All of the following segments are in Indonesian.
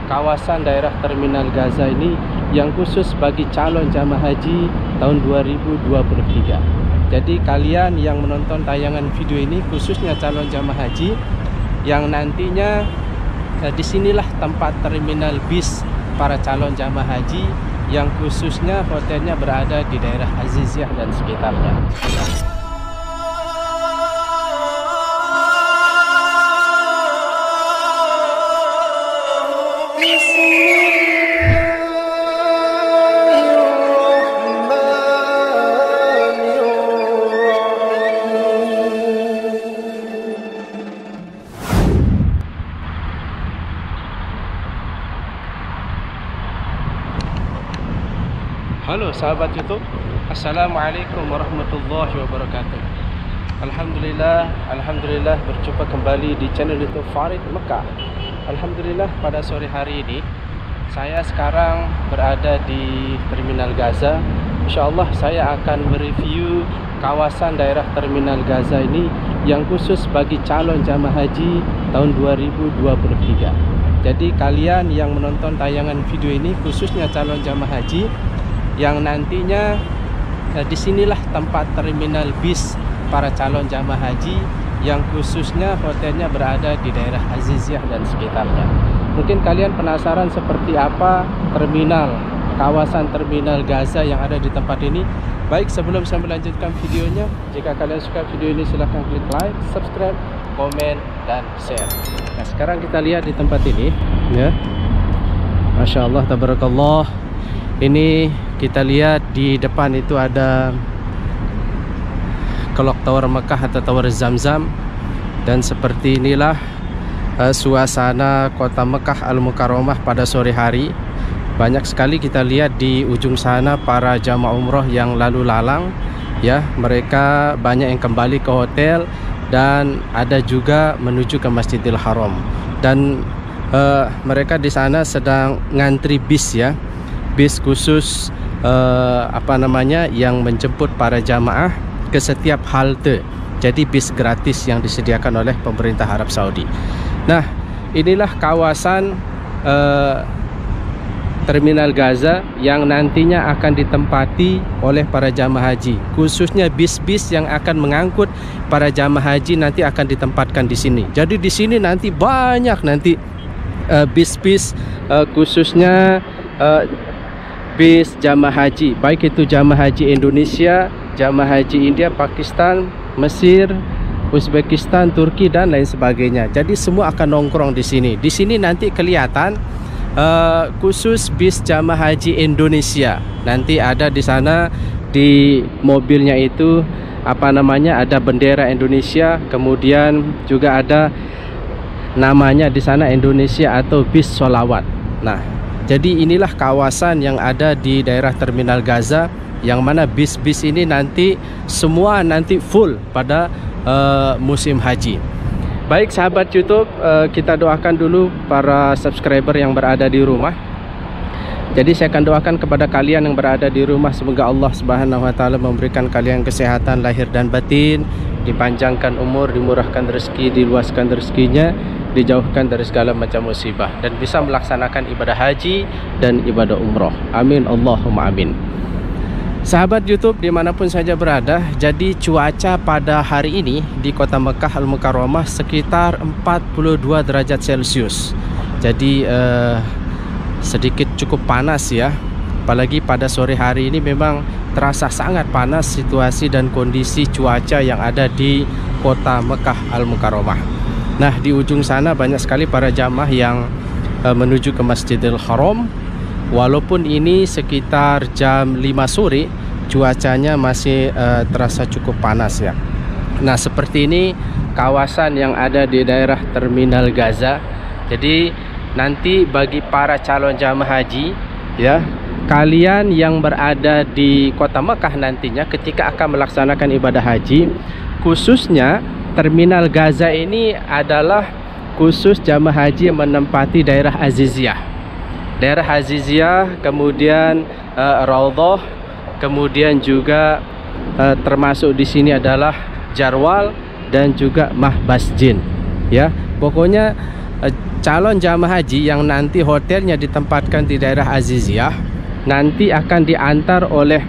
kawasan daerah Terminal Gaza ini yang khusus bagi calon jamaah haji tahun 2023. Jadi kalian yang menonton tayangan video ini, khususnya calon jamaah haji yang nantinya disinilah tempat terminal bis para calon jamaah haji yang khususnya hotelnya berada di daerah Aziziyah dan sekitarnya. Halo sahabat YouTube, Assalamualaikum warahmatullahi wabarakatuh. Alhamdulillah berjumpa kembali di channel YouTube Farid Mekah. Alhamdulillah pada sore hari ini saya sekarang berada di Terminal Gaza. InsyaAllah saya akan mereview kawasan daerah Terminal Gaza ini yang khusus bagi calon jamaah haji tahun 2023. Jadi kalian yang menonton tayangan video ini, khususnya calon jamaah haji yang nantinya disinilah tempat terminal bis para calon jamaah haji yang khususnya hotelnya berada di daerah Aziziyah dan sekitarnya. Mungkin kalian penasaran seperti apa kawasan terminal Gaza yang ada di tempat ini. Baik, sebelum saya melanjutkan videonya, jika kalian suka video ini silahkan klik like, subscribe, komen, dan share. Nah, sekarang kita lihat di tempat ini ya. Masya Allah, tabarakallah. Ini kita lihat di depan itu ada Clock Tower Mekah atau Tower Zamzam, dan seperti inilah suasana kota Mekah Al-Mukarramah pada sore hari. Banyak sekali kita lihat di ujung sana para jamaah umroh yang lalu lalang ya, mereka banyak yang kembali ke hotel dan ada juga menuju ke Masjidil Haram, dan mereka di sana sedang ngantri bis ya, bis khusus yang menjemput para jamaah ke setiap halte. Jadi bis gratis yang disediakan oleh pemerintah Arab Saudi. Nah, inilah kawasan Terminal Gaza yang nantinya akan ditempati oleh para jamaah haji, khususnya bis-bis yang akan mengangkut para jamaah haji nanti akan ditempatkan di sini. Jadi di sini nanti banyak bis-bis khususnya bis jamaah haji, baik itu jamaah haji Indonesia, jamaah haji India, Pakistan, Mesir, Uzbekistan, Turki, dan lain sebagainya. Jadi semua akan nongkrong di sini. Di sini nanti kelihatan khusus bis jamaah haji Indonesia. Nanti ada di sana, di mobilnya itu ada bendera Indonesia, kemudian juga ada namanya di sana Indonesia atau bis sholawat. Nah, jadi inilah kawasan yang ada di daerah Terminal Gaza, yang mana bis-bis ini nanti semua full pada musim haji. Baik sahabat YouTube, kita doakan dulu para subscriber yang berada di rumah. Jadi saya akan doakan kepada kalian yang berada di rumah, semoga Allah Subhanahu wa taala memberikan kalian kesehatan lahir dan batin, dipanjangkan umur, dimurahkan rezeki, diluaskan rezekinya, dijauhkan dari segala macam musibah, dan bisa melaksanakan ibadah haji dan ibadah umroh. Amin Allahumma amin. Sahabat YouTube dimanapun saja berada, jadi cuaca pada hari ini di kota Mekah Al-Mukarramah sekitar 42 derajat Celcius. Jadi sedikit cukup panas ya, apalagi pada sore hari ini memang terasa sangat panas situasi dan kondisi cuaca yang ada di kota Mekah Al-Mukarramah. Nah, di ujung sana banyak sekali para jamaah yang menuju ke Masjidil Haram. Walaupun ini sekitar jam 5 sore, cuacanya masih terasa cukup panas ya. Nah, seperti ini kawasan yang ada di daerah Terminal Gaza. Jadi nanti bagi para calon jamaah haji ya, kalian yang berada di kota Mekah nantinya ketika akan melaksanakan ibadah haji, khususnya Terminal Gaza ini adalah khusus jamaah haji yang menempati daerah Aziziyah. Daerah Aziziyah, kemudian Raudhah, kemudian juga termasuk di sini adalah Jarwal dan juga Mahbasjin. Ya, pokoknya calon jamaah haji yang nanti hotelnya ditempatkan di daerah Aziziyah nanti akan diantar oleh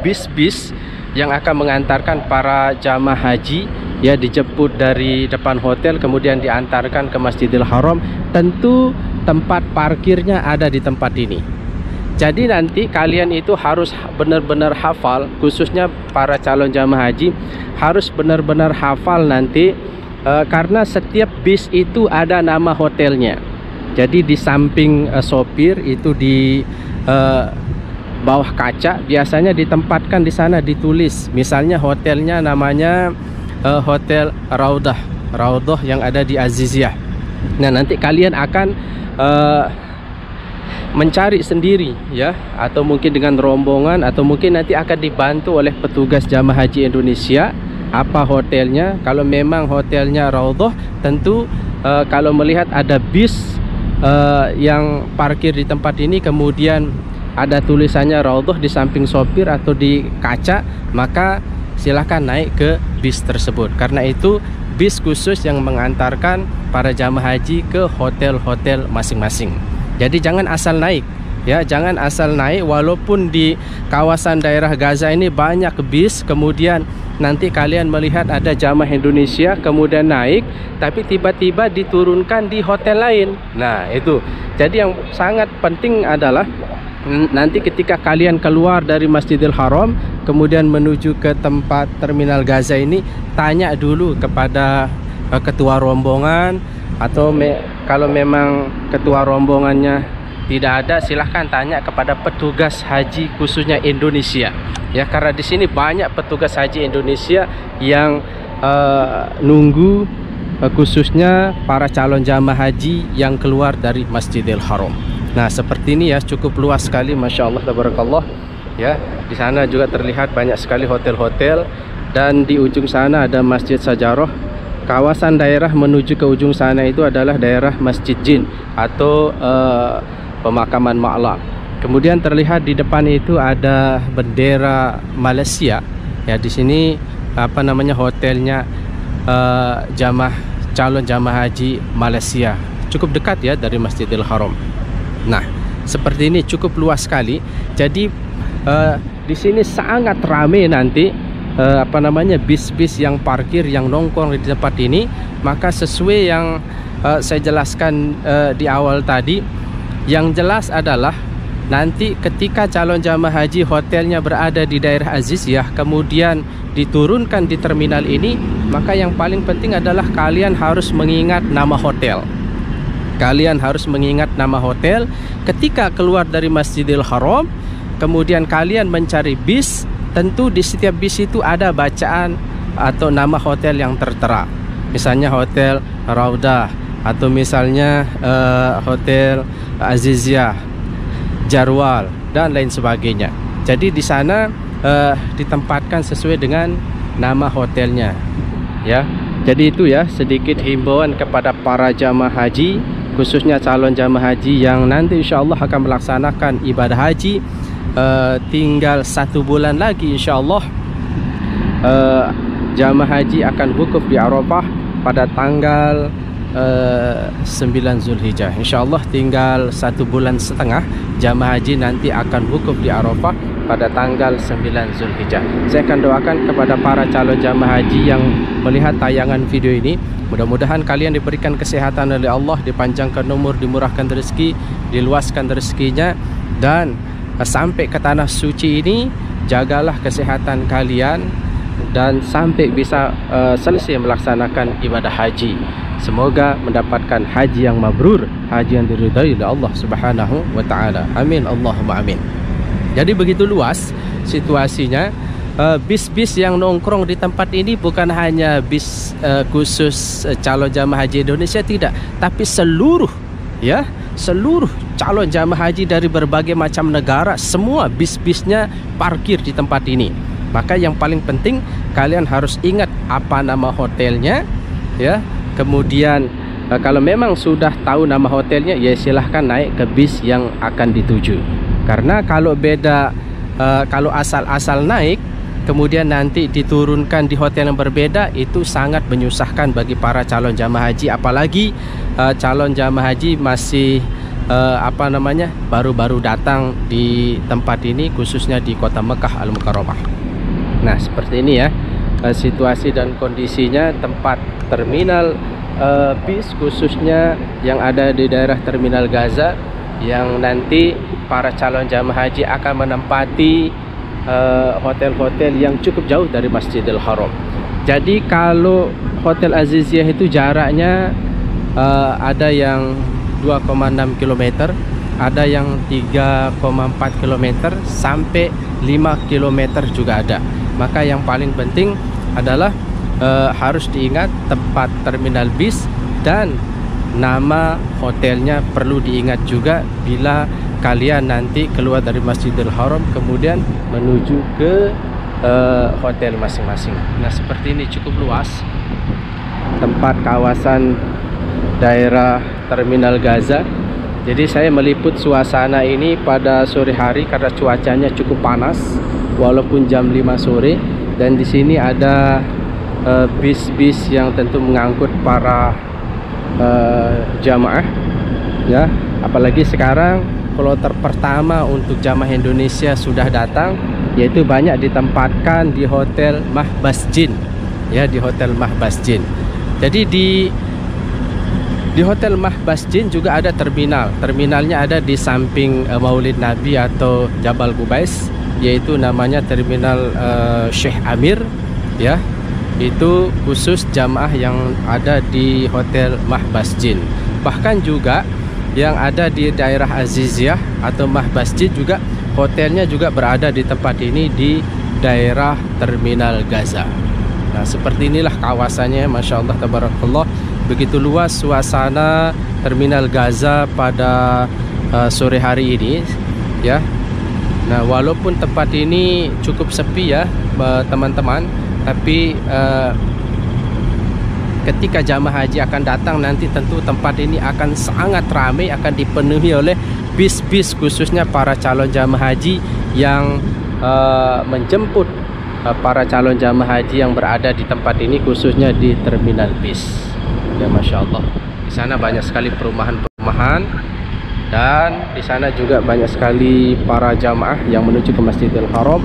bis-bis yang akan mengantarkan para jamaah haji, ya, dijemput dari depan hotel kemudian diantarkan ke Masjidil Haram. Tentu tempat parkirnya ada di tempat ini. Jadi nanti kalian itu harus benar-benar hafal, khususnya para calon jamaah haji harus benar-benar hafal nanti, karena setiap bis itu ada nama hotelnya. Jadi di samping sopir itu di bawah kaca biasanya ditempatkan di sana ditulis, misalnya hotelnya namanya Hotel Raudhah yang ada di Aziziyah. Nah, nanti kalian akan mencari sendiri, ya, atau mungkin dengan rombongan, atau mungkin nanti akan dibantu oleh petugas jamaah haji Indonesia apa hotelnya. Kalau memang hotelnya Raudhah, tentu kalau melihat ada bis yang parkir di tempat ini kemudian ada tulisannya Raudhah di samping sopir atau di kaca, maka silahkan naik ke bis tersebut. Karena itu bis khusus yang mengantarkan para jamaah haji ke hotel-hotel masing-masing. Jadi jangan asal naik, ya, jangan asal naik. Walaupun di kawasan daerah Gaza ini banyak bis, kemudian nanti kalian melihat ada jamaah Indonesia kemudian naik, tapi tiba-tiba diturunkan di hotel lain. Nah, itu. Jadi yang sangat penting adalah nanti ketika kalian keluar dari Masjidil Haram kemudian menuju ke tempat terminal Gaza ini, tanya dulu kepada ketua rombongan, atau kalau memang ketua rombongannya tidak ada, silahkan tanya kepada petugas haji khususnya Indonesia, ya, karena di sini banyak petugas haji Indonesia yang nunggu khususnya para calon jamaah haji yang keluar dari Masjidil Haram. Nah, seperti ini, ya, cukup luas sekali, masya Allah, tabarakallah, ya. Di sana juga terlihat banyak sekali hotel-hotel, dan di ujung sana ada Masjid Sajarah. Kawasan daerah menuju ke ujung sana itu adalah daerah Masjid Jin atau pemakaman Ma'la. Kemudian terlihat di depan itu ada bendera Malaysia, ya. Di sini apa namanya, hotelnya calon jamaah haji Malaysia. Cukup dekat, ya, dari Masjidil Haram. Nah, seperti ini, cukup luas sekali. Jadi di sini sangat ramai nanti apa namanya, bis-bis yang parkir, yang nongkrong di tempat ini. Maka sesuai yang saya jelaskan di awal tadi, yang jelas adalah nanti ketika calon jamaah haji hotelnya berada di daerah Aziziyah kemudian diturunkan di terminal ini, maka yang paling penting adalah kalian harus mengingat nama hotel. Kalian harus mengingat nama hotel ketika keluar dari Masjidil Haram. Kemudian kalian mencari bis. Tentu di setiap bis itu ada bacaan atau nama hotel yang tertera. Misalnya Hotel Raudhah, atau misalnya Hotel Aziziyah, Jarwal, dan lain sebagainya. Jadi di sana ditempatkan sesuai dengan nama hotelnya, ya. Jadi itu, ya, sedikit himbauan kepada para jamaah haji, khususnya calon jamaah haji yang nanti insya Allah akan melaksanakan ibadah haji. Tinggal 1 bulan lagi insya Allah jamaah haji akan wukuf di Arafah pada tanggal 9 Zulhijjah. Insya Allah tinggal 1 bulan setengah jamaah haji nanti akan wukuf di Arafah pada tanggal 9 Zulhijjah. Saya akan doakan kepada para calon jamaah haji yang melihat tayangan video ini, mudah-mudahan kalian diberikan kesehatan oleh Allah, dipanjangkan umur, dimurahkan rezeki, diluaskan rezekinya, dan sampai ke tanah suci ini jagalah kesehatan kalian dan sampai bisa selesai melaksanakan ibadah haji. Semoga mendapatkan haji yang mabrur, haji yang diridhai oleh Allah Subhanahu wa taala. Amin, Allahumma amin. Jadi begitu luas situasinya. Bis-bis yang nongkrong di tempat ini bukan hanya bis khusus calon jamaah haji Indonesia, tidak, tapi seluruh, ya, seluruh calon jamaah haji dari berbagai macam negara, semua bis-bisnya parkir di tempat ini. Maka yang paling penting kalian harus ingat apa nama hotelnya, ya. Kemudian kalau memang sudah tahu nama hotelnya, ya silahkan naik ke bis yang akan dituju. Karena kalau beda, kalau asal-asal naik, kemudian nanti diturunkan di hotel yang berbeda, itu sangat menyusahkan bagi para calon jamaah haji, apalagi calon jamaah haji masih baru-baru datang di tempat ini, khususnya di kota Mekah Al-Mukarramah. Nah, seperti ini ya situasi dan kondisinya tempat terminal bis, khususnya yang ada di daerah Terminal Gaza, yang nanti para calon jamaah haji akan menempati hotel-hotel yang cukup jauh dari Masjidil Haram. Jadi kalau Hotel Aziziyah itu jaraknya ada yang 2,6 km, ada yang 3,4 km, sampai 5 km juga ada. Maka yang paling penting adalah harus diingat tempat terminal bis dan nama hotelnya perlu diingat juga bila kalian nanti keluar dari Masjidil Haram kemudian menuju ke hotel masing-masing. Nah, seperti ini cukup luas tempat kawasan daerah Terminal Gaza. Jadi saya meliput suasana ini pada sore hari karena cuacanya cukup panas walaupun jam 5 sore, dan di sini ada bis-bis yang tentu mengangkut para jamaah ya. Apalagi sekarang kloter pertama untuk jamaah Indonesia sudah datang, yaitu banyak ditempatkan di Hotel Mahbasjin ya, di Hotel Mahbasjin. Jadi di Hotel Mahbasjin juga ada terminal. Terminalnya ada di samping Maulid Nabi atau Jabal Qubais, yaitu namanya Terminal Syekh Amir ya. Itu khusus jamaah yang ada di Hotel Mahbasjin. Bahkan juga yang ada di daerah Aziziyah atau Mahbasjin juga hotelnya juga berada di tempat ini, di daerah Terminal Gaza. Nah, seperti inilah kawasannya, Masya Allah tabarakallah. Begitu luas suasana Terminal Gaza pada sore hari ini ya. Nah, walaupun tempat ini cukup sepi ya teman-teman, tapi ketika jamaah haji akan datang nanti tentu tempat ini akan sangat ramai, akan dipenuhi oleh bis-bis, khususnya para calon jamaah haji yang menjemput para calon jamaah haji yang berada di tempat ini, khususnya di terminal bis ya. Masya Allah, di sana banyak sekali perumahan-perumahan, dan di sana juga banyak sekali para jamaah yang menuju ke Masjidil Haram,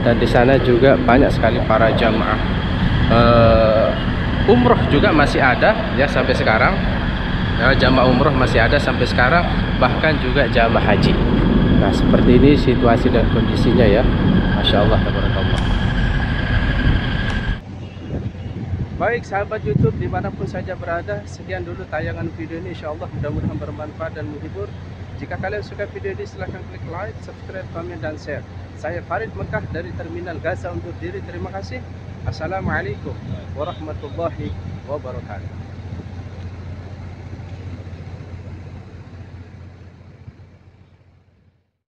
dan di sana juga banyak sekali para jamaah umroh juga masih ada ya sampai sekarang ya. Jamaah umroh masih ada sampai sekarang, bahkan juga jamaah haji. Nah, seperti ini situasi dan kondisinya ya. Masya Allah tabarakallah. Baik sahabat YouTube dimanapun saja berada, sekian dulu tayangan video ini. Insya Allah mudah-mudahan bermanfaat dan menghibur. Jika kalian suka video ini silahkan klik like, subscribe, komen, dan share. Saya Farid Mekah dari Terminal Gaza undur diri. Terima kasih. Assalamualaikum warahmatullahi wabarakatuh.